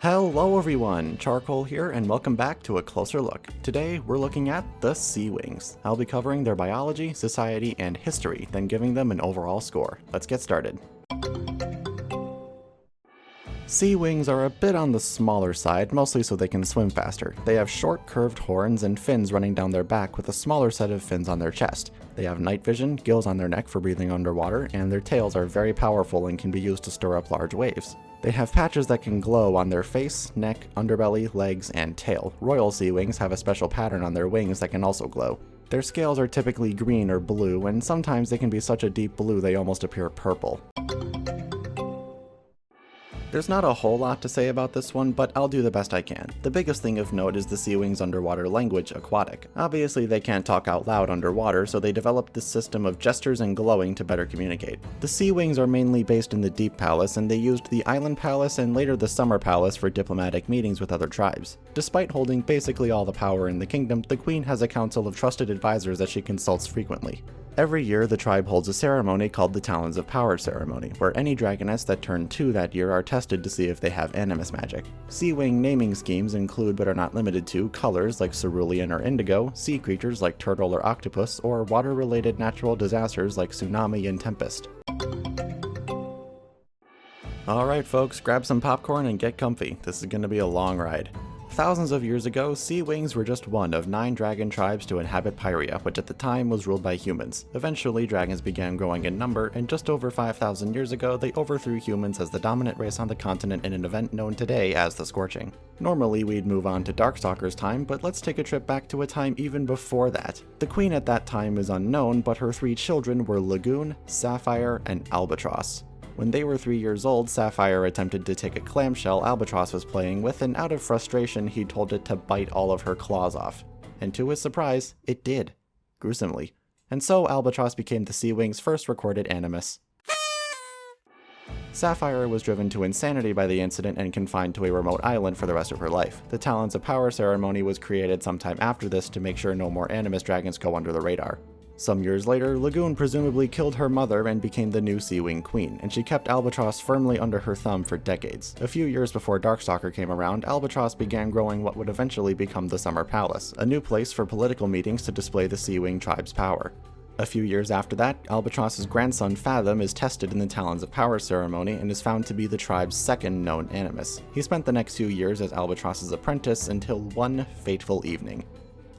Hello everyone, Charcoal here and welcome back to a closer look. Today we're looking at the SeaWings. I'll be covering their biology, society, and history, then giving them an overall score. Let's get started. SeaWings are a bit on the smaller side, mostly so they can swim faster. They have short curved horns and fins running down their back with a smaller set of fins on their chest. They have night vision, gills on their neck for breathing underwater, and their tails are very powerful and can be used to stir up large waves. They have patches that can glow on their face, neck, underbelly, legs, and tail. Royal SeaWings have a special pattern on their wings that can also glow. Their scales are typically green or blue, and sometimes they can be such a deep blue they almost appear purple. There's not a whole lot to say about this one, but I'll do the best I can. The biggest thing of note is the SeaWings' underwater language, Aquatic. Obviously they can't talk out loud underwater, so they developed this system of gestures and glowing to better communicate. The SeaWings are mainly based in the Deep Palace, and they used the Island Palace and later the Summer Palace for diplomatic meetings with other tribes. Despite holding basically all the power in the kingdom, the Queen has a council of trusted advisors that she consults frequently. Every year, the tribe holds a ceremony called the Talons of Power ceremony, where any dragonets that turn 2 that year are tested to see if they have animus magic. SeaWing naming schemes include but are not limited to colors like cerulean or indigo, sea creatures like turtle or octopus, or water-related natural disasters like tsunami and tempest. Alright folks, grab some popcorn and get comfy. This is going to be a long ride. Thousands of years ago, SeaWings were just one of 9 dragon tribes to inhabit Pyria, which at the time was ruled by humans. Eventually, dragons began growing in number, and just over 5,000 years ago, they overthrew humans as the dominant race on the continent in an event known today as the Scorching. Normally, we'd move on to Darkstalker's time, but let's take a trip back to a time even before that. The queen at that time is unknown, but her 3 children were Lagoon, Sapphire, and Albatross. When they were 3 years old, Sapphire attempted to take a clamshell Albatross was playing with, and out of frustration he told it to bite all of her claws off. And to his surprise, it did. Gruesomely. And so Albatross became the SeaWings' first recorded animus. Sapphire was driven to insanity by the incident and confined to a remote island for the rest of her life. The Talons of Power ceremony was created sometime after this to make sure no more animus dragons go under the radar. Some years later, Lagoon presumably killed her mother and became the new SeaWing queen, and she kept Albatross firmly under her thumb for decades. A few years before Darkstalker came around, Albatross began growing what would eventually become the Summer Palace, a new place for political meetings to display the SeaWing tribe's power. A few years after that, Albatross's grandson Fathom is tested in the Talons of Power ceremony and is found to be the tribe's second known animus. He spent the next few years as Albatross's apprentice until one fateful evening.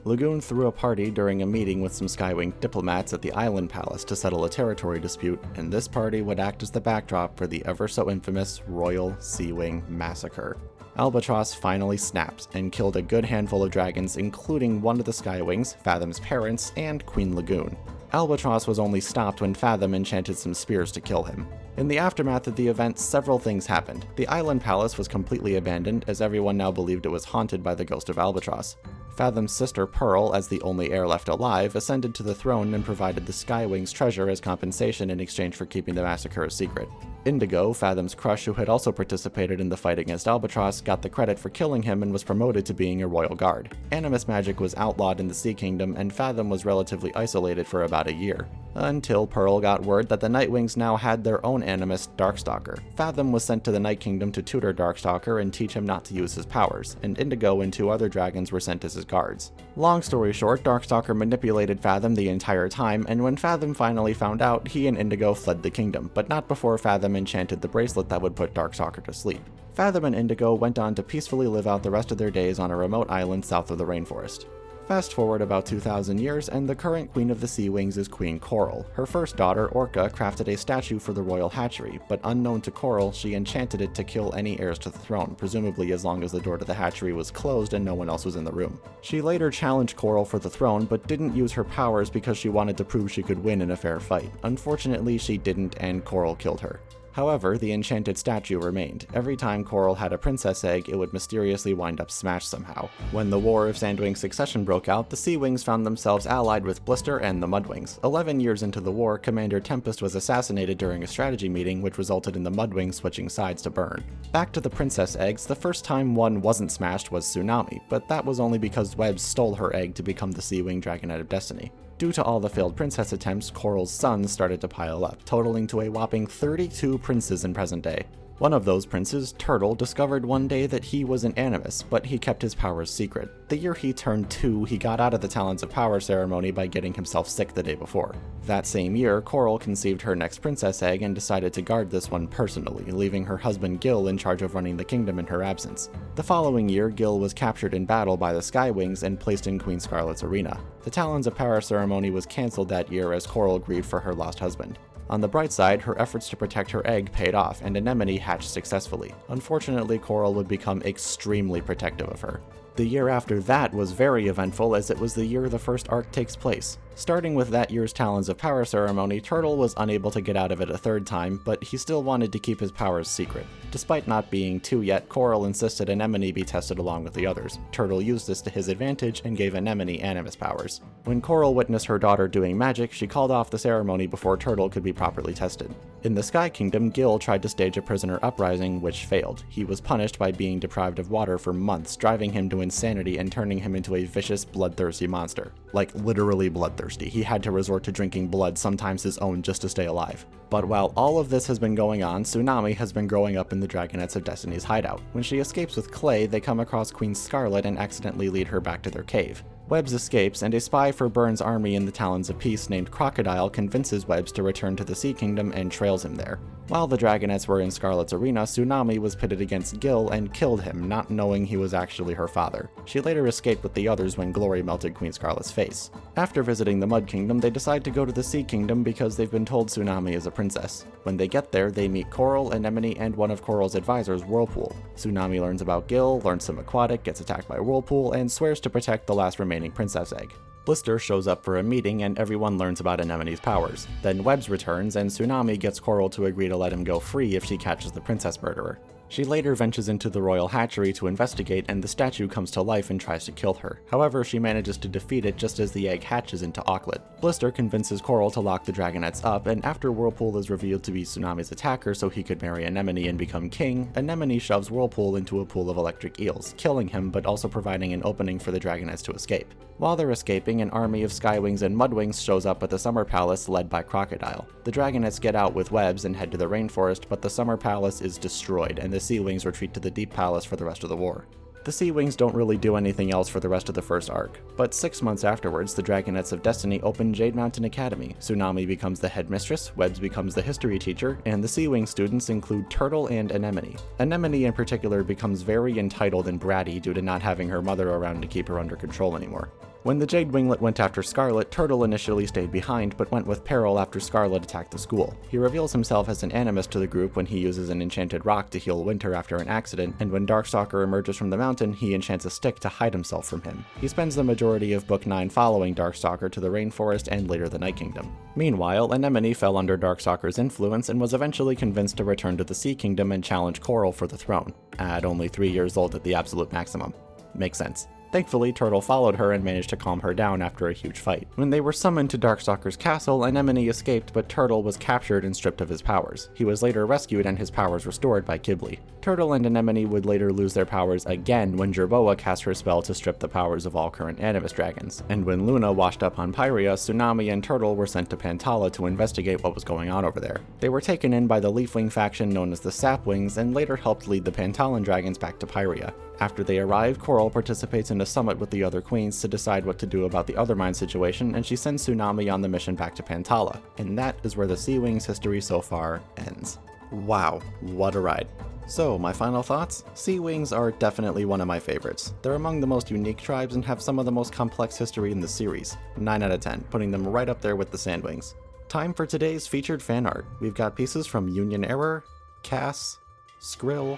Lagoon threw a party during a meeting with some SkyWing diplomats at the Island Palace to settle a territory dispute, and this party would act as the backdrop for the ever-so-infamous Royal SeaWing Massacre. Albatross finally snapped and killed a good handful of dragons, including one of the SkyWings, Fathom's parents, and Queen Lagoon. Albatross was only stopped when Fathom enchanted some spears to kill him. In the aftermath of the event, several things happened. The Island Palace was completely abandoned, as everyone now believed it was haunted by the ghost of Albatross. Fathom's sister Pearl, as the only heir left alive, ascended to the throne and provided the SkyWings treasure as compensation in exchange for keeping the massacre a secret. Indigo, Fathom's crush who had also participated in the fight against Albatross, got the credit for killing him and was promoted to being a royal guard. Animus magic was outlawed in the Sea Kingdom, and Fathom was relatively isolated for about a year. Until Pearl got word that the Nightwings now had their own animus, Darkstalker. Fathom was sent to the Night Kingdom to tutor Darkstalker and teach him not to use his powers, and Indigo and 2 other dragons were sent as his guards. Long story short, Darkstalker manipulated Fathom the entire time, and when Fathom finally found out, he and Indigo fled the kingdom, but not before Fathom enchanted the bracelet that would put Darkstalker to sleep. Fathom and Indigo went on to peacefully live out the rest of their days on a remote island south of the rainforest. Fast forward about 2,000 years, and the current queen of the SeaWings is Queen Coral. Her first daughter, Orca, crafted a statue for the royal hatchery, but unknown to Coral, she enchanted it to kill any heirs to the throne, presumably as long as the door to the hatchery was closed and no one else was in the room. She later challenged Coral for the throne, but didn't use her powers because she wanted to prove she could win in a fair fight. Unfortunately, she didn't, and Coral killed her. However, the enchanted statue remained. Every time Coral had a princess egg, it would mysteriously wind up smashed somehow. When the War of Sandwing Succession broke out, the SeaWings found themselves allied with Blister and the Mudwings. 11 years into the war, Commander Tempest was assassinated during a strategy meeting, which resulted in the Mudwings switching sides to burn. Back to the princess eggs, the first time one wasn't smashed was Tsunami, but that was only because Webb stole her egg to become the SeaWing Dragonet of Destiny. Due to all the failed princess attempts, Coral's sons started to pile up, totaling to a whopping 32 princes in present day. One of those princes, Turtle, discovered one day that he was an animus, but he kept his powers secret. The year he turned 2, he got out of the Talons of Power ceremony by getting himself sick the day before. That same year, Coral conceived her next princess egg and decided to guard this one personally, leaving her husband Gil in charge of running the kingdom in her absence. The following year, Gil was captured in battle by the SeaWings and placed in Queen Scarlet's arena. The Talons of Power ceremony was cancelled that year as Coral grieved for her lost husband. On the bright side, her efforts to protect her egg paid off, and Anemone hatched successfully. Unfortunately, Coral would become extremely protective of her. The year after that was very eventful, as it was the year the first arc takes place. Starting with that year's Talons of Power ceremony, Turtle was unable to get out of it a third time, but he still wanted to keep his powers secret. Despite not being 2 yet, Coral insisted Anemone be tested along with the others. Turtle used this to his advantage and gave Anemone animus powers. When Coral witnessed her daughter doing magic, she called off the ceremony before Turtle could be properly tested. In the Sky Kingdom, Gil tried to stage a prisoner uprising, which failed. He was punished by being deprived of water for months, driving him to insanity and turning him into a vicious, bloodthirsty monster. Like, literally bloodthirsty. He had to resort to drinking blood, sometimes his own, just to stay alive. But while all of this has been going on, Tsunami has been growing up in the Dragonets of Destiny's hideout. When she escapes with Clay, they come across Queen Scarlet and accidentally lead her back to their cave. Webbs escapes, and a spy for Byrne's army in the Talons of Peace named Crocodile convinces Webbs to return to the Sea Kingdom and trails him there. While the Dragonets were in Scarlet's arena, Tsunami was pitted against Gil and killed him, not knowing he was actually her father. She later escaped with the others when Glory melted Queen Scarlet's face. After visiting the Mud Kingdom, they decide to go to the Sea Kingdom because they've been told Tsunami is a princess. When they get there, they meet Coral, Anemone, and one of Coral's advisors, Whirlpool. Tsunami learns about Gil, learns some Aquatic, gets attacked by Whirlpool, and swears to protect the last remaining princess egg. Blister shows up for a meeting and everyone learns about Anemone's powers. Then Webbs returns and Tsunami gets Coral to agree to let him go free if she catches the princess murderer. She later ventures into the royal hatchery to investigate, and the statue comes to life and tries to kill her. However, she manages to defeat it just as the egg hatches into Auklet. Blister convinces Coral to lock the Dragonets up, and after Whirlpool is revealed to be Tsunami's attacker so he could marry Anemone and become king, Anemone shoves Whirlpool into a pool of electric eels, killing him but also providing an opening for the Dragonets to escape. While they're escaping, an army of SeaWings and Mudwings shows up at the Summer Palace led by Crocodile. The Dragonets get out with Webbs and head to the rainforest, but the Summer Palace is destroyed, and the SeaWings retreat to the Deep Palace for the rest of the war. The SeaWings don't really do anything else for the rest of the first arc, but 6 months afterwards, the Dragonets of Destiny open Jade Mountain Academy. Tsunami becomes the headmistress, Webbs becomes the history teacher, and the SeaWing students include Turtle and Anemone. Anemone in particular becomes very entitled and bratty due to not having her mother around to keep her under control anymore. When the Jade Winglet went after Scarlet, Turtle initially stayed behind, but went with Peril after Scarlet attacked the school. He reveals himself as an animus to the group when he uses an enchanted rock to heal Winter after an accident, and when Darkstalker emerges from the mountain, he enchants a stick to hide himself from him. He spends the majority of Book 9 following Darkstalker to the rainforest and later the Night Kingdom. Meanwhile, Anemone fell under Darkstalker's influence and was eventually convinced to return to the Sea Kingdom and challenge Coral for the throne, at only 3 years old at the absolute maximum. Makes sense. Thankfully, Turtle followed her and managed to calm her down after a huge fight. When they were summoned to Darkstalker's castle, Anemone escaped, but Turtle was captured and stripped of his powers. He was later rescued and his powers restored by Ghibli. Turtle and Anemone would later lose their powers again when Jerboa cast her spell to strip the powers of all current Animus dragons. And when Luna washed up on Pyria, Tsunami and Turtle were sent to Pantala to investigate what was going on over there. They were taken in by the Leafwing faction known as the Sapwings and later helped lead the Pantalan dragons back to Pyria. After they arrive, Coral participates in a summit with the other queens to decide what to do about the Othermind situation, and she sends Tsunami on the mission back to Pantala. And that is where the SeaWings history so far ends. Wow, what a ride. So, my final thoughts? SeaWings are definitely one of my favorites. They're among the most unique tribes and have some of the most complex history in the series. 9 out of 10, putting them right up there with the Sandwings. Time for today's featured fan art. We've got pieces from Union Error, Cass, Skrill,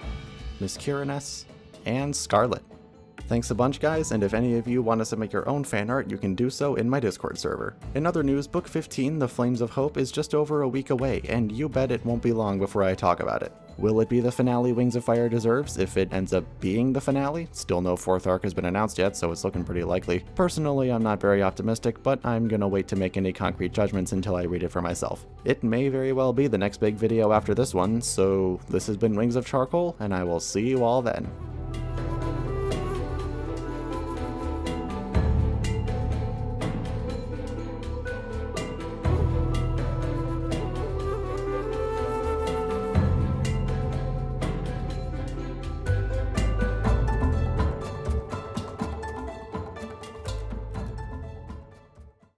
Miss Kiriness, and Scarlet. Thanks a bunch, guys, and if any of you want to submit your own fan art, you can do so in my Discord server. In other news, Book 15, The Flames of Hope, is just over a week away, and you bet it won't be long before I talk about it. Will it be the finale Wings of Fire deserves, if it ends up being the finale? Still no 4th arc has been announced yet, so it's looking pretty likely. Personally, I'm not very optimistic, but I'm gonna wait to make any concrete judgments until I read it for myself. It may very well be the next big video after this one, so this has been Wings of Charcoal, and I will see you all then.